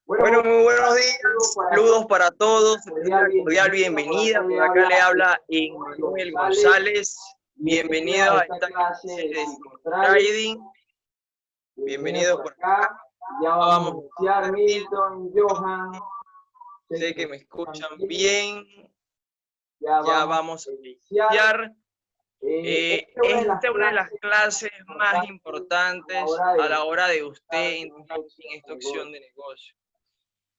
Bueno, muy buenos días, saludos para todos, una cordial bienvenida. Por acá le habla Emmanuel González. Bienvenido a esta clase de Trading. Bienvenidos por acá. Ya vamos a iniciar, Milton, Johan. Sé que me escuchan bien. Ya vamos a iniciar. Esta es una de las clases más importantes a la hora de usted entrar en esta opción de negocio.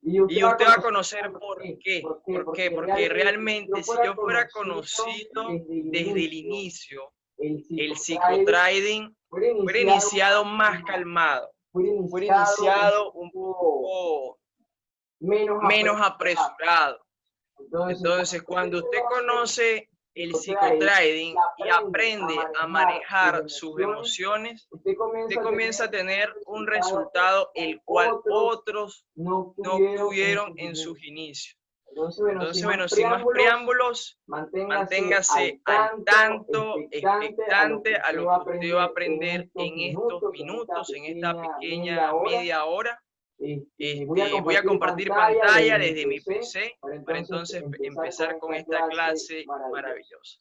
Y usted va a conocer por qué. ¿Por qué? Porque realmente si yo fuera conocido desde el inicio, el psicotrading fuera iniciado más calmado, fuera iniciado un poco menos apresurado. Entonces, cuando usted conoce el psicotrading y aprende a manejar sus emociones, usted comienza a tener un resultado el cual otros no tuvieron en sus inicios. Entonces, bueno, sin más preámbulos, manténgase al tanto, expectante a lo que usted va a aprender en estos minutos, en esta pequeña media hora. Voy a compartir pantalla desde mi PC para entonces empezar con esta clase maravillosa.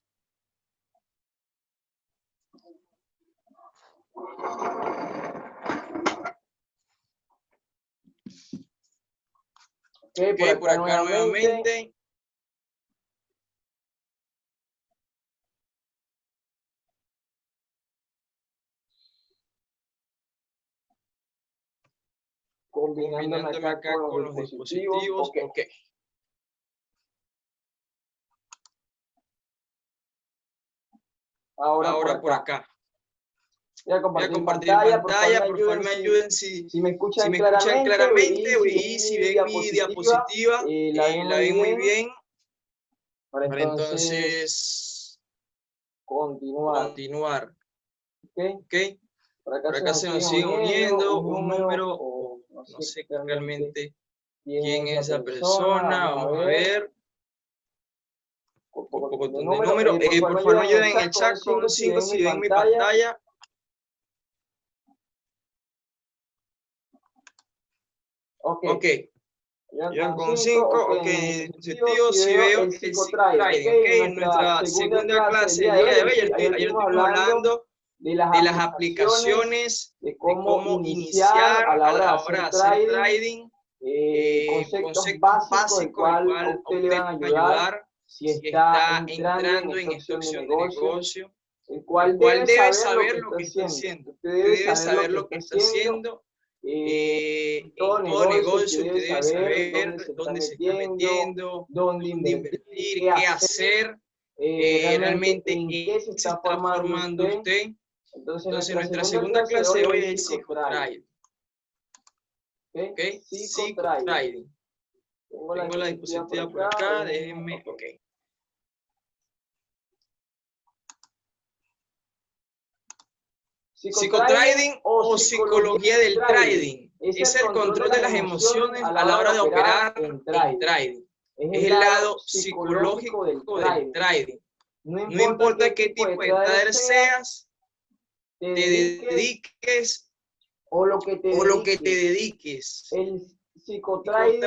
Ok, por acá nuevamente. Combinándome acá con los dispositivos. Ok. Ahora por acá. Voy a compartir pantalla, por favor me ayuden si me escuchan claramente y si ven mi diapositiva, la ven muy bien. Para entonces continuar. Okay. Por acá se nos sigue uniendo un número, o no sé realmente quién es esa persona. Vamos a ver. Poco de número. Por favor, me ayuden en el chat con 5 si ven mi pantalla. Ok. Ya con 5. Ok. Dispositivo, si veo el psicotrading. Ok. En nuestra segunda clase del día de hoy, ayer estuvimos hablando de las aplicaciones, de cómo iniciar a la hora de hacer trading, conceptos básicos del cual a usted le van a ayudar si está entrando en esta opción de negocio, el cual debe saber lo que está haciendo. Usted debe saber lo que está haciendo. En todo negocio usted debe saber dónde se está metiendo, dónde invertir, qué hacer, realmente en qué se está formando usted. Entonces nuestra segunda clase de hoy es psicotrading. Okay. Psicotrading. Tengo la diapositiva por acá, déjenme, ok. Psicotrading o psicología del trading es el control de las emociones a la hora de operar en trading. Es el lado psicológico del trading. No importa qué tipo de trader seas, te dediques o lo que te dediques. El psicotrading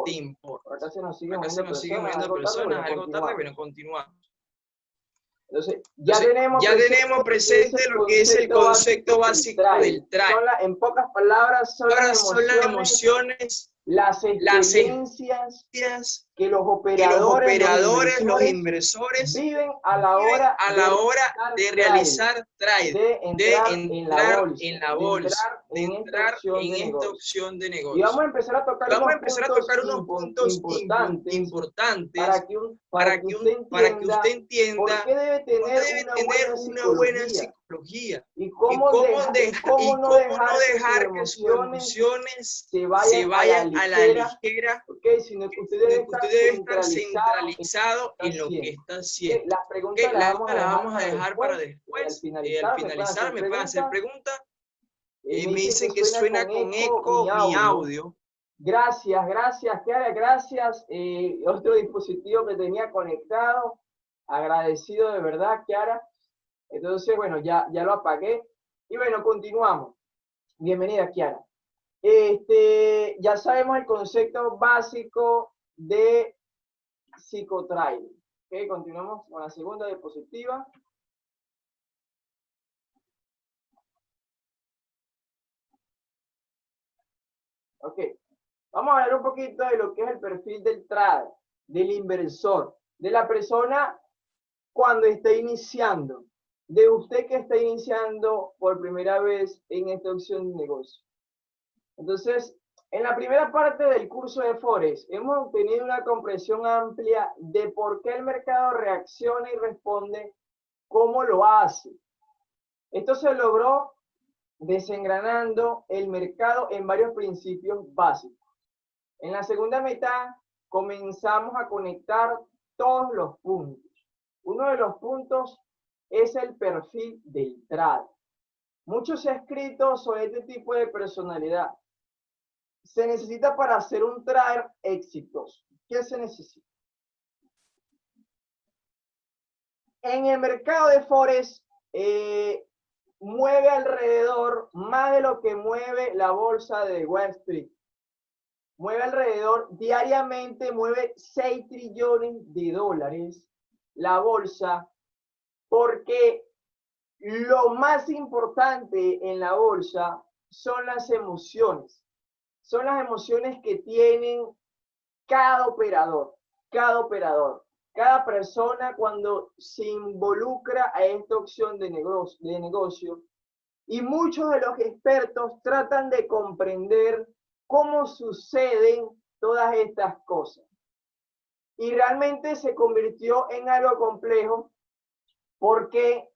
te importa. Acá se nos siguen moviendo personas, algo tarde, pero continuamos. Entonces, ya tenemos presente lo que es el concepto básico del trading. En pocas palabras, son las emociones, las experiencias que los operadores, los inversores viven a la hora de realizar trading, de entrar en la bolsa, de entrar en esta opción de negocio. Y vamos a empezar a tocar unos puntos importantes para que usted entienda por qué debe tener una buena psicología y cómo no dejar que sus emociones se vayan a la ligera, sino que usted debe estar centralizado en lo que está haciendo. Las preguntas las vamos a dejar para después. Al finalizar me pueden hacer preguntas. Me dicen que suena con eco mi audio. Gracias, Kiara, gracias. Otro dispositivo que tenía conectado. Agradecido de verdad, Kiara. Entonces, bueno, ya lo apagué. Y bueno, continuamos. Bienvenida, Kiara. Ya sabemos el concepto básico de psicotrading. Ok, continuamos con la segunda diapositiva. Ok, vamos a hablar un poquito de lo que es el perfil del trader, del inversor, de la persona cuando está iniciando, de usted que está iniciando por primera vez en esta opción de negocio. Entonces, en la primera parte del curso de Forex, hemos obtenido una comprensión amplia de por qué el mercado reacciona y responde, cómo lo hace. Esto se logró desengranando el mercado en varios principios básicos. En la segunda mitad comenzamos a conectar todos los puntos. Uno de los puntos es el perfil del trader. Mucho se ha escrito sobre este tipo de personalidad. Se necesita para ser un trader exitoso. ¿Qué se necesita? En el mercado de Forex mueve alrededor más de lo que mueve la bolsa de Wall Street. Mueve alrededor, diariamente mueve 6 trillones de dólares la bolsa, porque lo más importante en la bolsa son las emociones. Son las emociones que tienen cada operador, cada persona cuando se involucra a esta opción de negocio. Y muchos de los expertos tratan de comprender cómo suceden todas estas cosas. Y realmente se convirtió en algo complejo porque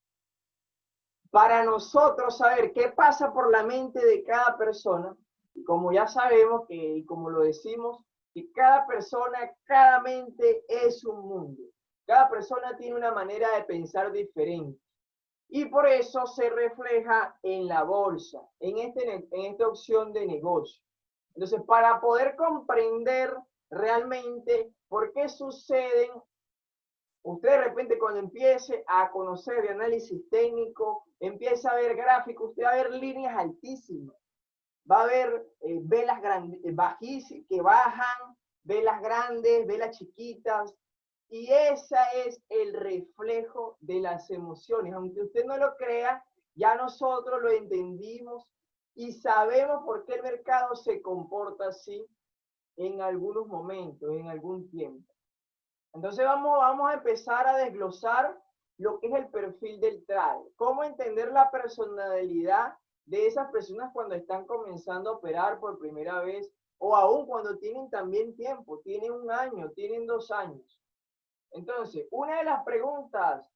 para nosotros saber qué pasa por la mente de cada persona, y como ya sabemos y como lo decimos, que cada persona, cada mente es un mundo. Cada persona tiene una manera de pensar diferente. Y por eso se refleja en la bolsa, en esta opción de negocio. Entonces, para poder comprender realmente por qué suceden, usted de repente cuando empiece a conocer de análisis técnico, empieza a ver gráficos, usted va a ver líneas altísimas, va a ver velas grandes, bajísimas, que bajan, velas grandes, velas chiquitas, y ese es el reflejo de las emociones. Aunque usted no lo crea, ya nosotros lo entendimos y sabemos por qué el mercado se comporta así en algunos momentos, en algún tiempo. Entonces vamos a empezar a desglosar lo que es el perfil del trader. Cómo entender la personalidad de esas personas cuando están comenzando a operar por primera vez o aún cuando tienen también tiempo, tienen 1 año, tienen 2 años. Entonces, una de las preguntas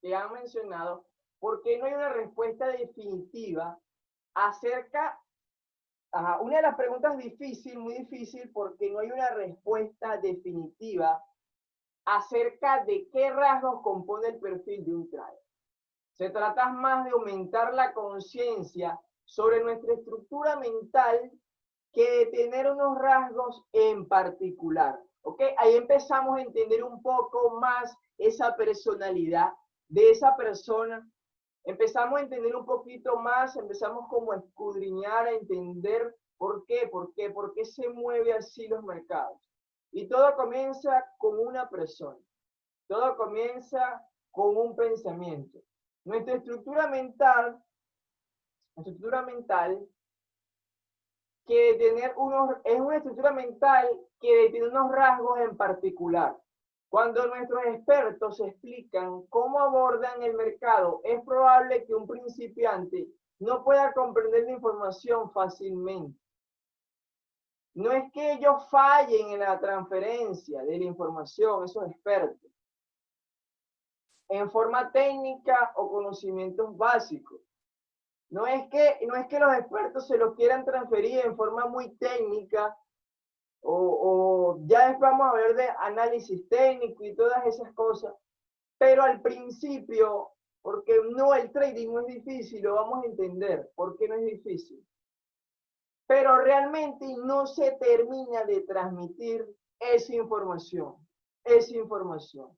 que han mencionado, ¿por qué no hay una respuesta definitiva acerca? Una de las preguntas muy difícil, porque no hay una respuesta definitiva acerca de qué rasgos compone el perfil de un trader. Se trata más de aumentar la conciencia sobre nuestra estructura mental que de tener unos rasgos en particular. ¿Ok? Ahí empezamos a entender un poco más esa personalidad de esa persona. Empezamos a entender un poquito más, empezamos como a escudriñar, a entender por qué se mueve así los mercados. Y todo comienza con una persona. Todo comienza con un pensamiento. Nuestra estructura mental que es una estructura mental que tiene unos rasgos en particular. Cuando nuestros expertos explican cómo abordan el mercado, es probable que un principiante no pueda comprender la información fácilmente. No es que ellos fallen en la transferencia de la información, esos expertos, en forma técnica o conocimientos básicos. No es que los expertos se lo quieran transferir en forma muy técnica o ya después vamos a ver de análisis técnico y todas esas cosas. Pero al principio, porque no, el trading no es difícil, lo vamos a entender. ¿Por qué no es difícil? Pero realmente no se termina de transmitir esa información. esa información.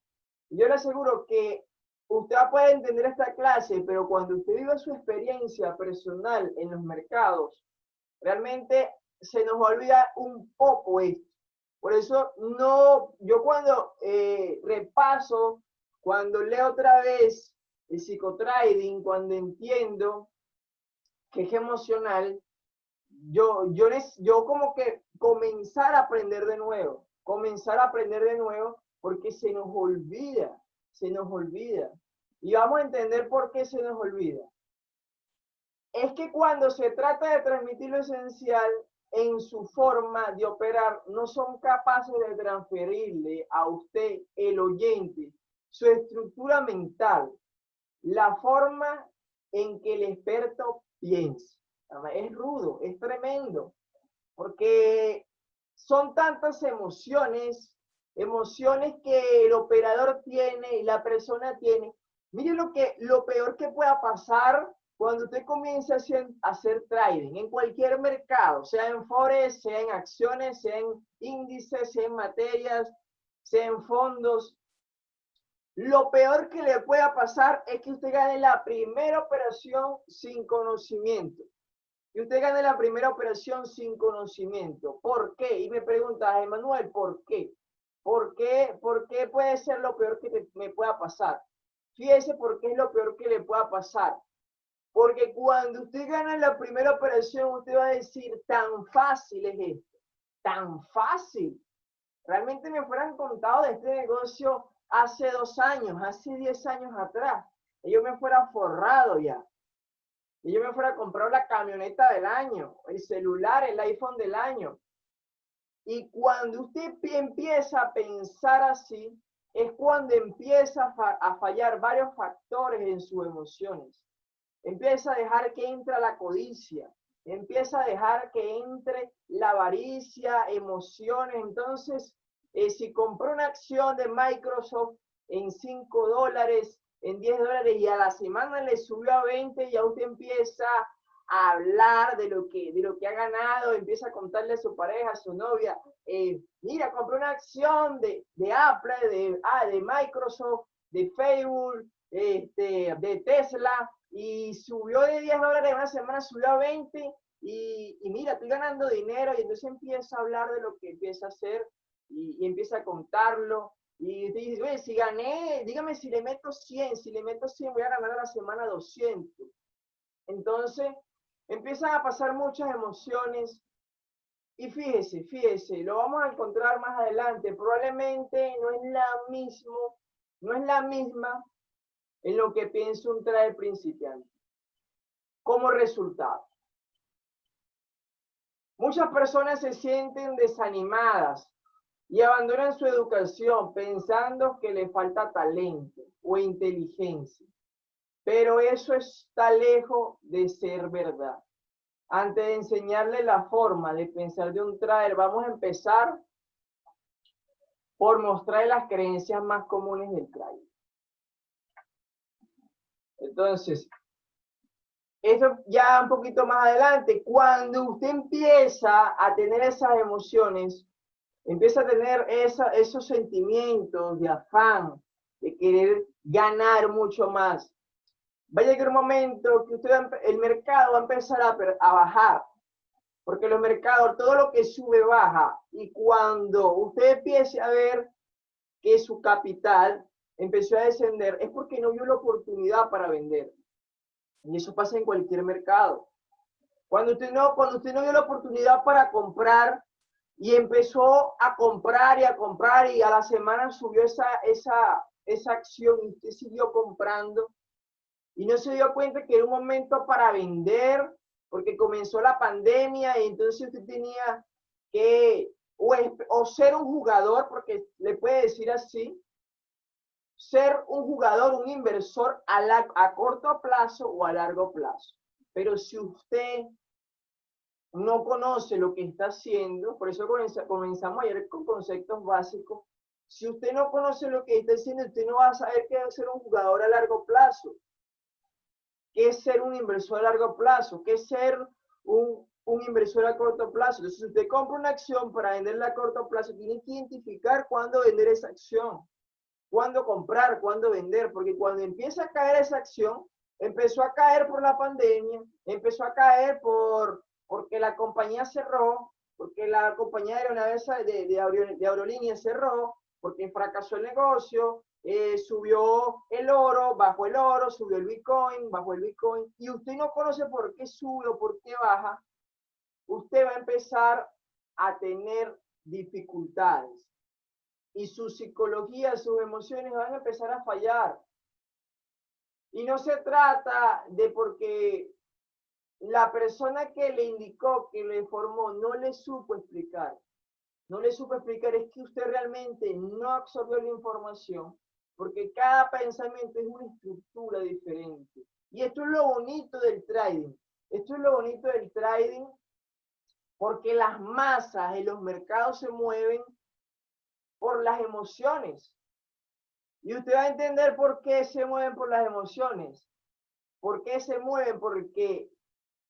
Yo le aseguro que usted puede entender esta clase, pero cuando usted viva su experiencia personal en los mercados, realmente se nos olvida un poco esto. Por eso yo cuando repaso, cuando leo otra vez el psicotrading, cuando entiendo que es emocional, yo como que comenzar a aprender de nuevo, porque se nos olvida. Y vamos a entender por qué se nos olvida. Es que cuando se trata de transmitir lo esencial en su forma de operar, no son capaces de transferirle a usted, el oyente, su estructura mental, la forma en que el experto piensa. Es rudo, es tremendo, porque son tantas emociones que el operador tiene y la persona tiene. Mire lo peor que pueda pasar cuando usted comience a hacer trading en cualquier mercado, sea en forex, sea en acciones, sea en índices, sea en materias, sea en fondos. Lo peor que le pueda pasar es que usted gane la primera operación sin conocimiento. Y usted gane la primera operación sin conocimiento. ¿Por qué? Y me pregunta, Emanuel, ¿por qué? ¿Por qué puede ser lo peor que me pueda pasar? Fíjese por qué es lo peor que le pueda pasar. Porque cuando usted gana la primera operación, usted va a decir, tan fácil es esto. Tan fácil. Realmente me fueran contado de este negocio hace 2 años, hace 10 años atrás. Y yo me fuera forrado ya. Y yo me fuera a comprar la camioneta del año, el celular, el iPhone del año. Y cuando usted empieza a pensar así, es cuando empieza a fallar varios factores en sus emociones. Empieza a dejar que entre la codicia, empieza a dejar que entre la avaricia, emociones. Entonces, si compró una acción de Microsoft en $5, en $10 y a la semana le subió a 20, ya usted empieza a hablar de lo que ha ganado, empieza a contarle a su pareja, a su novia, mira, compré una acción de Apple, de Microsoft, de Facebook, de Tesla, y subió de $10 en una semana, subió a 20, y mira, estoy ganando dinero, y entonces empieza a hablar de lo que empieza a hacer, y empieza a contarlo, y dice, oye, si gané, dígame si le meto 100, voy a ganar a la semana 200. Entonces, empiezan a pasar muchas emociones, y fíjese, lo vamos a encontrar más adelante, probablemente no es la misma en lo que piensa un trader principiante. Como resultado, muchas personas se sienten desanimadas y abandonan su educación pensando que le falta talento o inteligencia. Pero eso está lejos de ser verdad. Antes de enseñarle la forma de pensar de un trader, vamos a empezar por mostrar las creencias más comunes del trader. Entonces, eso ya un poquito más adelante, cuando usted empieza a tener esas emociones, empieza a tener esos sentimientos de afán, de querer ganar mucho más, va a llegar un momento que el mercado va a empezar a bajar, porque los mercados, todo lo que sube baja, y cuando usted empiece a ver que su capital empezó a descender, es porque no vio la oportunidad para vender. Y eso pasa en cualquier mercado. Cuando usted no vio la oportunidad para comprar y empezó a comprar y a la semana subió esa acción y usted siguió comprando y no se dio cuenta que era un momento para vender porque comenzó la pandemia y entonces usted tenía que o ser un jugador, porque le puede decir así, ser un jugador, un inversor a corto plazo o a largo plazo. Pero si usted no conoce lo que está haciendo, por eso comenzamos ayer con conceptos básicos, si usted no conoce lo que está haciendo, usted no va a saber qué es ser un jugador a largo plazo, qué es ser un inversor a largo plazo, qué es ser un un inversor a corto plazo. Entonces, si usted compra una acción para venderla a corto plazo, tiene que identificar cuándo vender esa acción, cuándo comprar, cuándo vender, porque cuando empieza a caer esa acción, empezó a caer por la pandemia, empezó a caer porque la compañía cerró, porque la compañía de aeronaves de aerolíneas cerró, porque fracasó el negocio, subió el oro, bajó el oro, subió el Bitcoin, bajó el Bitcoin, y usted no conoce por qué sube o por qué baja, usted va a empezar a tener dificultades. Y su psicología, sus emociones van a empezar a fallar. Y no se trata de porque la persona que le indicó, que le informó, no le supo explicar. No le supo explicar, es que usted realmente no absorbió la información, porque cada pensamiento es una estructura diferente. Y esto es lo bonito del trading. Esto es lo bonito del trading, porque las masas en los mercados se mueven por las emociones. Y usted va a entender por qué se mueven por las emociones. ¿Por qué se mueven? Porque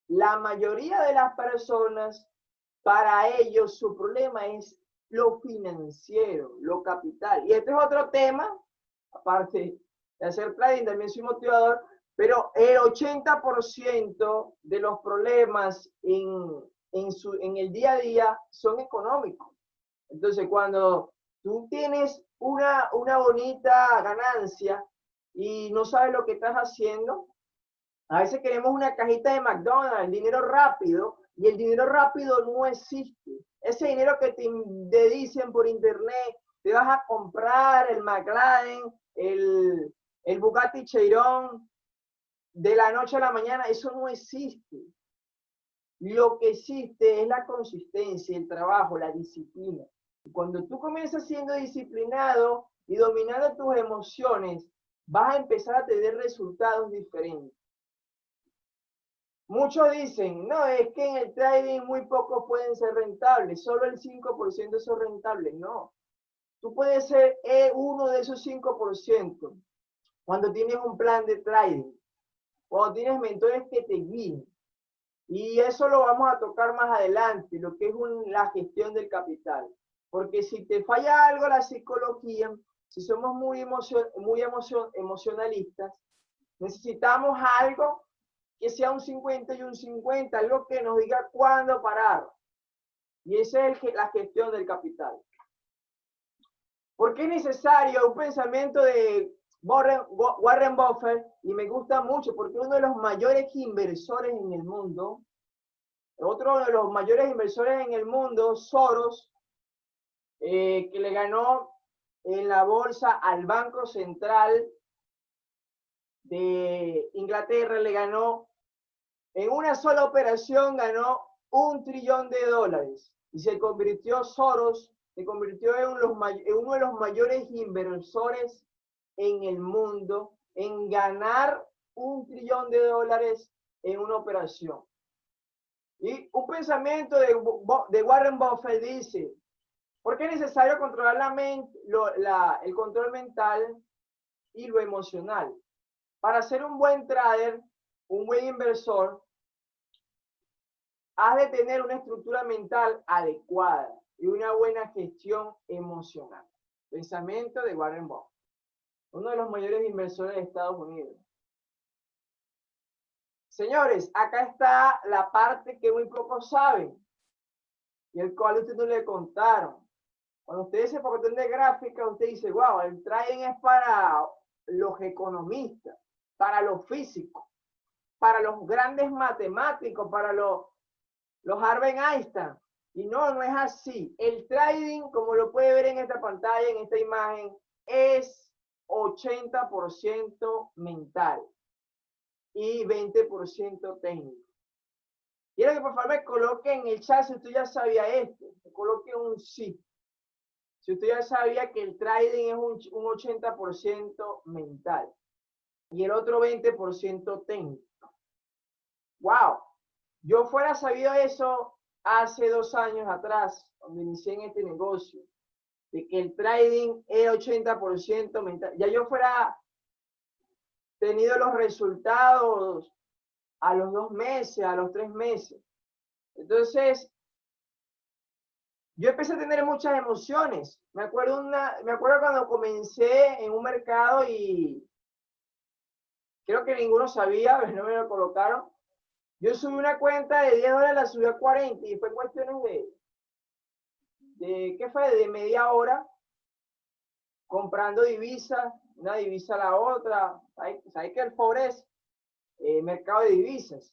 la mayoría de las personas, para ellos, su problema es lo financiero, lo capital. Y este es otro tema, aparte de hacer trading, también soy motivador, pero el 80% de los problemas en el día a día son económicos. Entonces, cuando tú tienes una bonita ganancia y no sabes lo que estás haciendo, a veces queremos una cajita de McDonald's, dinero rápido, y el dinero rápido no existe. Ese dinero que te dicen por internet, te vas a comprar el McLaren, el Bugatti Chiron, de la noche a la mañana, eso no existe. Lo que existe es la consistencia, el trabajo, la disciplina. Y cuando tú comienzas siendo disciplinado y dominando tus emociones, vas a empezar a tener resultados diferentes. Muchos dicen, no, es que en el trading muy pocos pueden ser rentables, solo el 5% son rentables. No, tú puedes ser uno de esos 5% cuando tienes un plan de trading, cuando tienes mentores que te guíen. Y eso lo vamos a tocar más adelante, lo que es la gestión del capital. Porque si te falla algo la psicología, si somos muy emocionalistas, necesitamos algo que sea un 50 y un 50, algo que nos diga cuándo parar. Y esa es la gestión del capital. ¿Por qué es necesario un pensamiento de Warren Buffett? Y me gusta mucho porque uno de los mayores inversores en el mundo, otro de los mayores inversores en el mundo, Soros, que le ganó en la bolsa al Banco Central de Inglaterra, le ganó en una sola operación, ganó $1 trillón. Y se convirtió Soros, se convirtió en uno de los mayores inversores en el mundo en ganar $1 trillón en una operación. Y un pensamiento de Warren Buffett dice, ¿por qué es necesario controlar la mente, el control mental y lo emocional? Para ser un buen trader, un buen inversor, has de tener una estructura mental adecuada y una buena gestión emocional. Pensamiento de Warren Buffett, uno de los mayores inversores de Estados Unidos. Señores, acá está la parte que muy pocos saben y el cual ustedes no le contaron. Cuando usted dice por cuestión de gráfica, usted dice, wow, el trading es para los economistas, para los físicos, para los grandes matemáticos, para los Albert Einstein. Y no, no es así. El trading, como lo puede ver en esta pantalla, en esta imagen, es 80% mental y 20% técnico. Quiero que por favor me coloque en el chat si usted ya sabía esto. Me coloque un sí. Si usted ya sabía que el trading es un 80% mental y el otro 20% técnico. ¡Wow! Yo fuera sabido eso hace 2 años atrás, cuando inicié en este negocio, de que el trading era 80% mental. Ya yo fuera tenido los resultados a los 2 meses, a los 3 meses. Entonces, yo empecé a tener muchas emociones. Me acuerdo cuando comencé en un mercado y creo que ninguno sabía, no me lo colocaron. Yo subí una cuenta de $10, la subí a 40 y fue en cuestiones ¿qué fue? De media hora, comprando divisas, una divisa a la otra. ¿Sabes que el Forex mercado de divisas?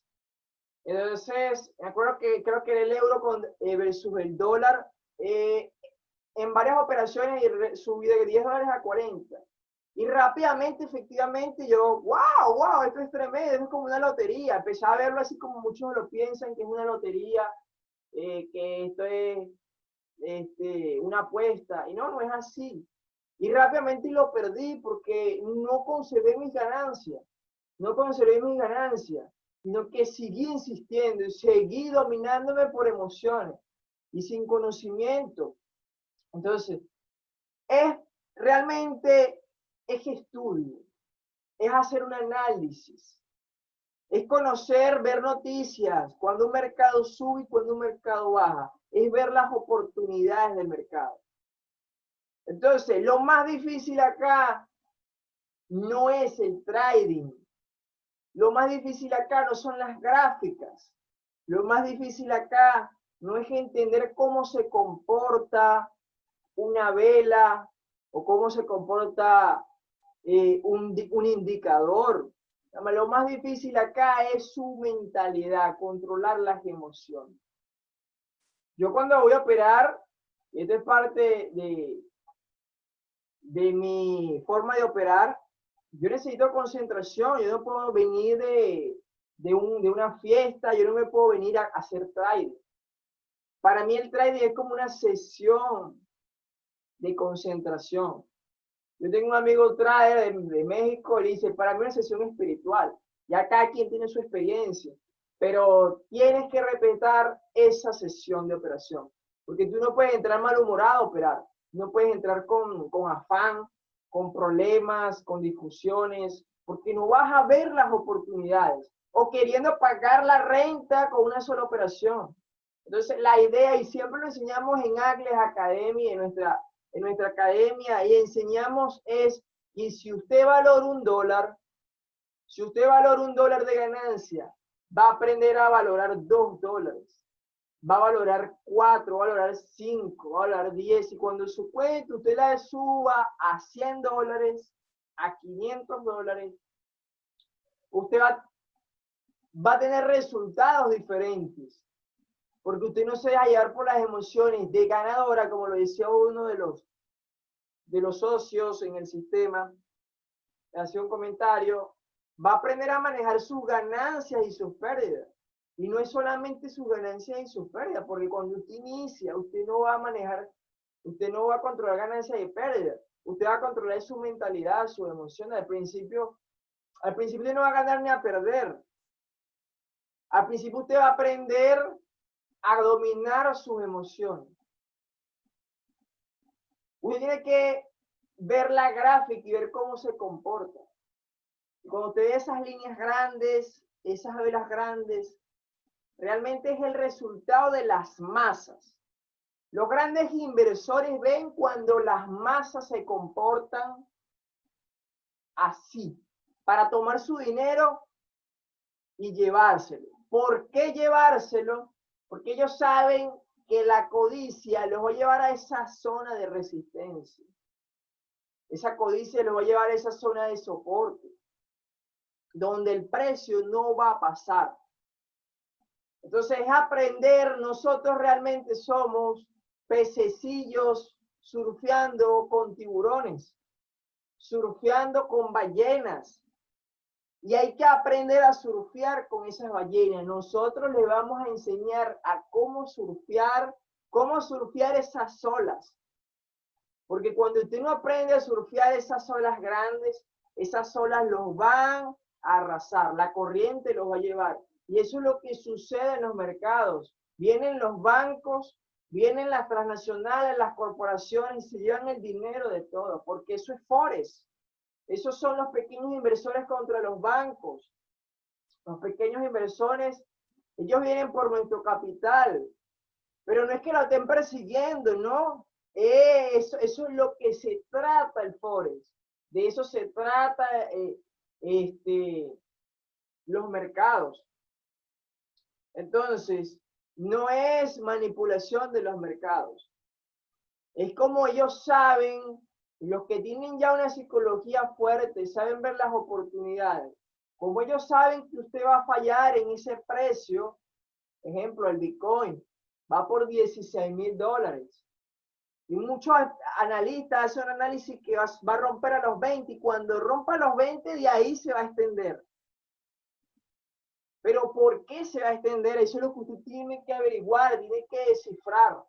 Entonces, me acuerdo que creo que era el euro versus el dólar, en varias operaciones subí de $10 a 40. Y rápidamente, efectivamente, yo, wow, esto es tremendo, esto es como una lotería. Empecé a verlo así como muchos lo piensan, que es una lotería, que esto es una apuesta. Y no es así. Y rápidamente lo perdí porque no conservé mis ganancias. No conservé mis ganancias, sino que seguí insistiendo y seguí dominándome por emociones y sin conocimiento. Entonces, realmente es estudio, es hacer un análisis, es conocer, ver noticias, cuando un mercado sube y cuando un mercado baja, es ver las oportunidades del mercado. Entonces, lo más difícil acá no es el trading, lo más difícil acá no son las gráficas, lo más difícil acá no es entender cómo se comporta una vela o cómo se comporta un indicador. Lo más difícil acá es su mentalidad, controlar las emociones. Yo cuando voy a operar, y esta es parte de mi forma de operar, yo necesito concentración, yo no puedo venir de una fiesta, yo no me puedo venir a hacer trading. Para mí el trading es como una sesión de concentración. Yo tengo un amigo trader de México, y dice, para mí una sesión espiritual. Ya cada quien tiene su experiencia, pero tienes que respetar esa sesión de operación, porque tú no puedes entrar malhumorado a operar, no puedes entrar con afán, con problemas, con discusiones, porque no vas a ver las oportunidades, o queriendo pagar la renta con una sola operación. Entonces, la idea, y siempre lo enseñamos en Agles Academy, en nuestra academia, y enseñamos es, y si usted valora $1, si usted valora $1 de ganancia, va a aprender a valorar $2, va a valorar 4, va a valorar 5, va a valorar 10, y cuando su cuenta usted la suba a $100, a $500, usted va a tener resultados diferentes, porque usted no se deja llevar por las emociones de ganadora, como lo decía uno de los socios en el sistema, hacía un comentario, va a aprender a manejar sus ganancias y sus pérdidas. Y no es solamente sus ganancias y sus pérdidas, porque cuando usted inicia, usted no va a manejar, usted no va a controlar ganancias y pérdidas. Usted va a controlar su mentalidad, su emoción. Al principio usted no va a ganar ni a perder. Al principio usted va a aprender a dominar sus emociones. Usted tiene que ver la gráfica y ver cómo se comporta. Y cuando usted ve esas líneas grandes, esas velas grandes, realmente es el resultado de las masas. Los grandes inversores ven cuando las masas se comportan así, para tomar su dinero y llevárselo. ¿Por qué llevárselo? Porque ellos saben que la codicia los va a llevar a esa zona de resistencia. Esa codicia los va a llevar a esa zona de soporte, donde el precio no va a pasar. Entonces es aprender, nosotros realmente somos pececillos surfeando con tiburones, surfeando con ballenas. Y hay que aprender a surfear con esas ballenas. Nosotros le vamos a enseñar a cómo surfear esas olas. Porque cuando usted no aprende a surfear esas olas grandes, esas olas los van a arrasar, la corriente los va a llevar. Y eso es lo que sucede en los mercados. Vienen los bancos, vienen las transnacionales, las corporaciones y se llevan el dinero de todo, porque eso es Forex. Esos son los pequeños inversores contra los bancos. Los pequeños inversores Ellos vienen por nuestro capital, pero no es que lo estén persiguiendo, ¿no? Eso es lo que se trata el Forex. De eso se trata los mercados. Entonces, no es manipulación de los mercados. Es como ellos saben, los que tienen ya una psicología fuerte, saben ver las oportunidades. Como ellos saben que usted va a fallar en ese precio, ejemplo, el Bitcoin va por $16,000. Y muchos analistas hacen un análisis que va a romper a los 20 y cuando rompa los 20 de ahí se va a extender. Pero ¿por qué se va a extender? Eso es lo que usted tiene que averiguar, tiene que descifrar.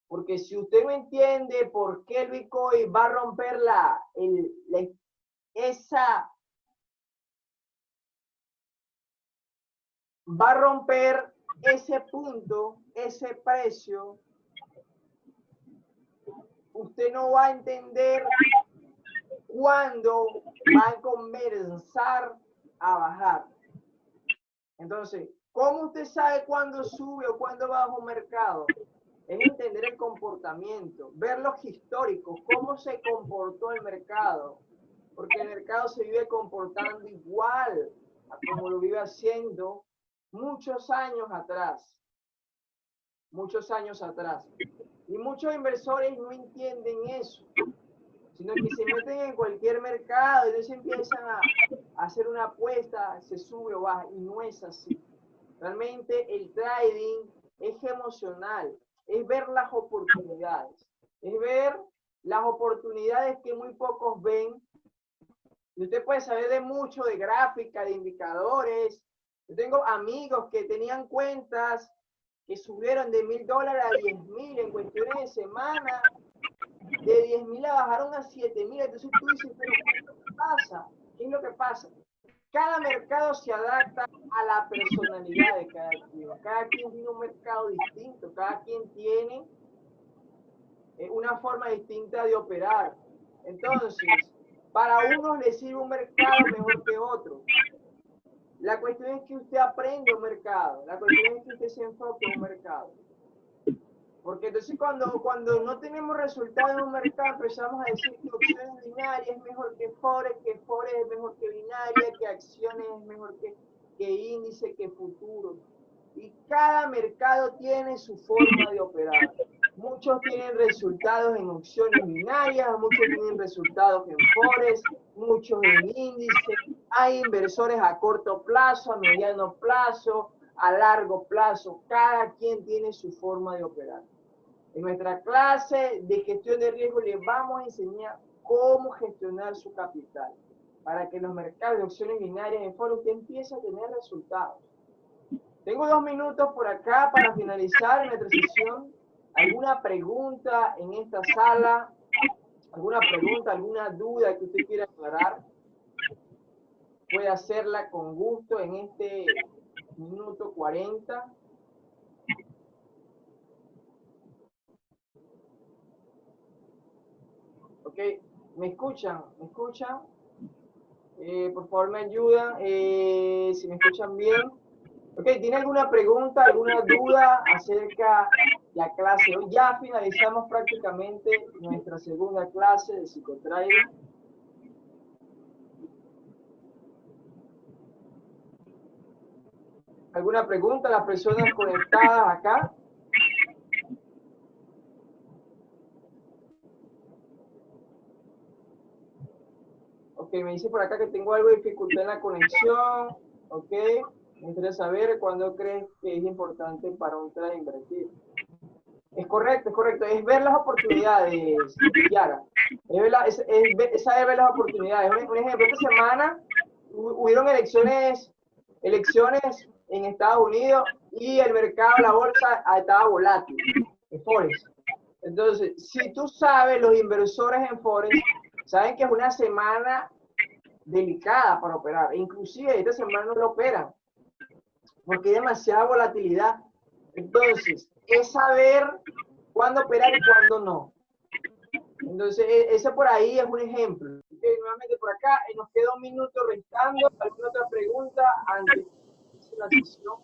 Porque si usted no entiende por qué el Bitcoin va a romper va a romper ese punto, ese precio, usted no va a entender cuándo va a comenzar a bajar. Entonces, ¿cómo usted sabe cuándo sube o cuándo baja un mercado? Es entender el comportamiento, ver los históricos, cómo se comportó el mercado. Porque el mercado se vive comportando igual a como lo vive haciendo muchos años atrás. Muchos años atrás. Y muchos inversores no entienden eso, sino que se meten en cualquier mercado y entonces empiezan a hacer una apuesta, se sube o baja, y no es así. Realmente el trading es emocional, es ver las oportunidades, es ver las oportunidades que muy pocos ven. Y usted puede saber de mucho, de gráfica, de indicadores. Yo tengo amigos que tenían cuentas que subieron de $1,000 a 10,000 en cuestiones de semana, de 10,000 bajaron a 7,000. Entonces tú dices, pero ¿qué es lo que pasa? ¿Qué es lo que pasa? Cada mercado se adapta a la personalidad de cada quien. Cada quien tiene un mercado distinto, cada quien tiene una forma distinta de operar. Entonces, para unos les sirve un mercado mejor que otro. La cuestión es que usted aprenda un mercado, la cuestión es que usted se enfoque en un mercado. Porque entonces cuando no tenemos resultados en un mercado empezamos a decir que opciones binarias es mejor que Forex es mejor que binaria, que acciones es mejor que índice, que futuro. Y cada mercado tiene su forma de operar. Muchos tienen resultados en opciones binarias, muchos tienen resultados en Forex, muchos en índice. Hay inversores a corto plazo, a mediano plazo, a largo plazo. Cada quien tiene su forma de operar. En nuestra clase de gestión de riesgo les vamos a enseñar cómo gestionar su capital para que en los mercados de opciones binarias en Forex usted empiece a tener resultados. Tengo 2 minutos por acá para finalizar nuestra sesión. ¿Alguna pregunta en esta sala? ¿Alguna pregunta, alguna duda que usted quiera aclarar? Puede hacerla con gusto en este minuto 40. Ok, ¿me escuchan? ¿Me escuchan? Por favor, me ayudan. Si me escuchan bien. Ok, ¿tiene alguna pregunta, alguna duda acerca de la clase? Hoy ya finalizamos prácticamente nuestra segunda clase de psicotrading. ¿Alguna pregunta? Las personas conectadas acá. Ok, me dice por acá que tengo algo de dificultad en la conexión. Ok, me gustaría saber cuándo crees que es importante para un trader invertir. Es correcto, es correcto. Es ver las oportunidades, Yara. Es saber ver las oportunidades. Un ejemplo, esta semana hubieron elecciones en Estados Unidos y el mercado, la bolsa, estaba volátil, en Forex. Entonces, si tú sabes, los inversores en Forex saben que es una semana delicada para operar. Inclusive esta semana no lo operan porque hay demasiada volatilidad. Entonces, es saber cuándo operar y cuándo no. Entonces, ese por ahí es un ejemplo. Okay, nuevamente por acá, nos queda 1 minuto restando. ¿Alguna otra pregunta antes de la sesión?